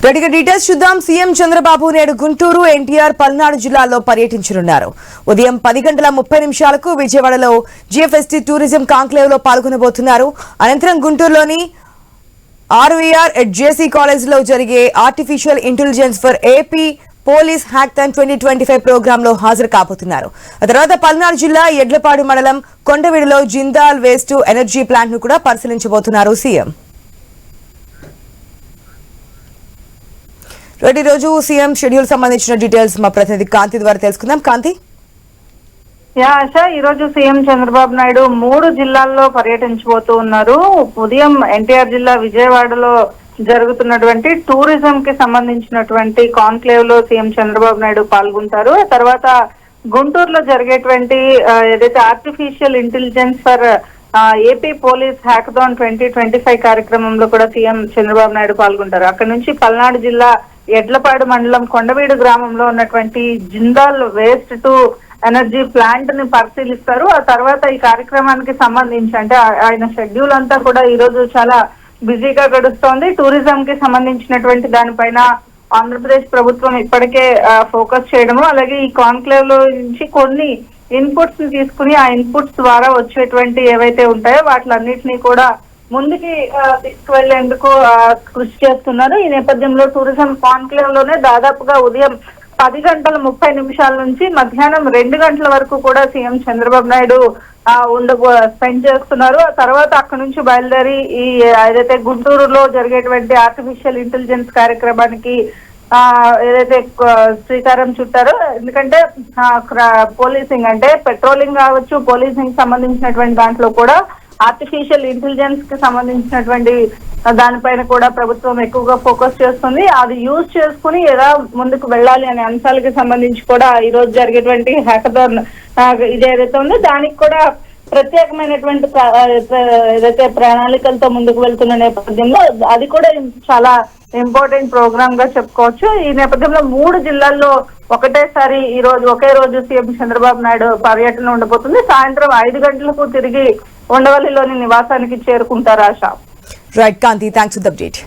రెడ్డిగా details చూద్దాం. CM Chandrababu నేడు గుంటూరు, ఎన్టీఆర్, పల్నాడు జిల్లాల్లో పర్యటించనున్నారు. ఉదయం 10:30 విజయవాడలో జీఎఫ్ఎస్టీ టూరిజం కాంక్లేవ్ లో పాల్గొనబోతున్నారు. అనంతరం గుంటూరులోని ఆర్వీఆర్ జేసీ కాలేజ్ లో జరిగే artificial intelligence for AP police hackathon 2025 program లో హాజరు కాబోతున్నారు. ఆ తర్వాత పల్నాడు జిల్లా ఎడ్లపాడు మండలం కొండవీడులో Jindal waste to energy plant ను కూడా పరిశీలించబోతున్నారు సీఎం. ఈ రోజు సీఎం షెడ్యూల్ సంబంధించిన డీటెయిల్స్ మా ప్రతినిధి కాంతి ద్వారా తెలుసుకుందాం. కాంతి, ఆశ, ఈ రోజు సీఎం చంద్రబాబు నాయుడు 3 జిల్లాల్లో పర్యటించబోతూ ఉన్నారు. ఉదయం ఎన్టీఆర్ జిల్లా విజయవాడలో జరుగుతున్నటువంటి టూరిజం కి సంబంధించినటువంటి కాన్క్లేవ్ లో సీఎం చంద్రబాబు నాయుడు పాల్గొంటారు. తర్వాత గుంటూరులో జరిగేటువంటి ఏదైతే artificial intelligence for AP police hackathon 2025 కార్యక్రమంలో కూడా సీఎం చంద్రబాబు నాయుడు పాల్గొంటారు. అక్కడ నుంచి పల్నాడు జిల్లా ఎడ్లపాడు మండలం కొండవీడు గ్రామంలో ఉన్నటువంటి Jindal waste to energy plant ని పరిశీలిస్తారు. ఆ తర్వాత ఈ కార్యక్రమానికి సంబంధించి అంటే ఆయన షెడ్యూల్ అంతా కూడా ఈ రోజు చాలా బిజీగా గడుస్తోంది. టూరిజం కి సంబంధించినటువంటి దానిపైన ఆంధ్రప్రదేశ్ ప్రభుత్వం ఇప్పటికే ఫోకస్ చేయడము, అలాగే ఈ కాన్క్లేవ్ లో నుంచి కొన్ని ఇన్పుట్స్ ని తీసుకుని ఆ ఇన్పుట్స్ ద్వారా వచ్చేటువంటి ఏవైతే ఉంటాయో వాటిలన్నిటినీ కూడా ముందుకి తీసుకువెళ్లేందుకు కృషి చేస్తున్నారు. ఈ నేపథ్యంలో టూరిజం కాన్క్లేవ్ లోనే దాదాపుగా ఉదయం 10:30 నుంచి మధ్యాహ్నం 2 గంటల వరకు కూడా సీఎం చంద్రబాబు నాయుడు స్పెండ్ చేస్తున్నారు. ఆ తర్వాత అక్కడ నుంచి బయలుదేరి ఈ ఏదైతే గుంటూరులో జరిగేటువంటి ఆర్టిఫిషియల్ ఇంటెలిజెన్స్ కార్యక్రమానికి ఏదైతే శ్రీకారం చుట్టారో, ఎందుకంటే పోలీసింగ్ అంటే పెట్రోలింగ్ కావచ్చు, పోలీసింగ్ సంబంధించినటువంటి దాంట్లో కూడా ఆర్టిఫిషియల్ ఇంటెలిజెన్స్ కి సంబంధించినటువంటి దానిపైన కూడా ప్రభుత్వం ఎక్కువగా ఫోకస్ చేస్తుంది. అది యూజ్ చేసుకుని ఎలా ముందుకు వెళ్ళాలి అనే అంశాలకి సంబంధించి కూడా ఈ రోజు జరిగేటువంటి హ్యాకథాన్ ఇది ఏదైతే ఉందో దానికి కూడా ప్రత్యేకమైనటువంటి ఏదైతే ప్రణాళికలతో ముందుకు వెళ్తున్న నేపథ్యంలో అది కూడా చాలా ఇంపార్టెంట్ ప్రోగ్రామ్ గా చెప్పుకోవచ్చు. ఈ నేపథ్యంలో 3 జిల్లాల్లో ఒకే రోజు సీఎం చంద్రబాబు నాయుడు పర్యటన ఉండబోతుంది. సాయంత్రం 5 గంటలకు తిరిగి ఉండవల్లిలోని నివాసానికి చేరుకుంటారు. Asha. Right Kanthi, thanks for the update.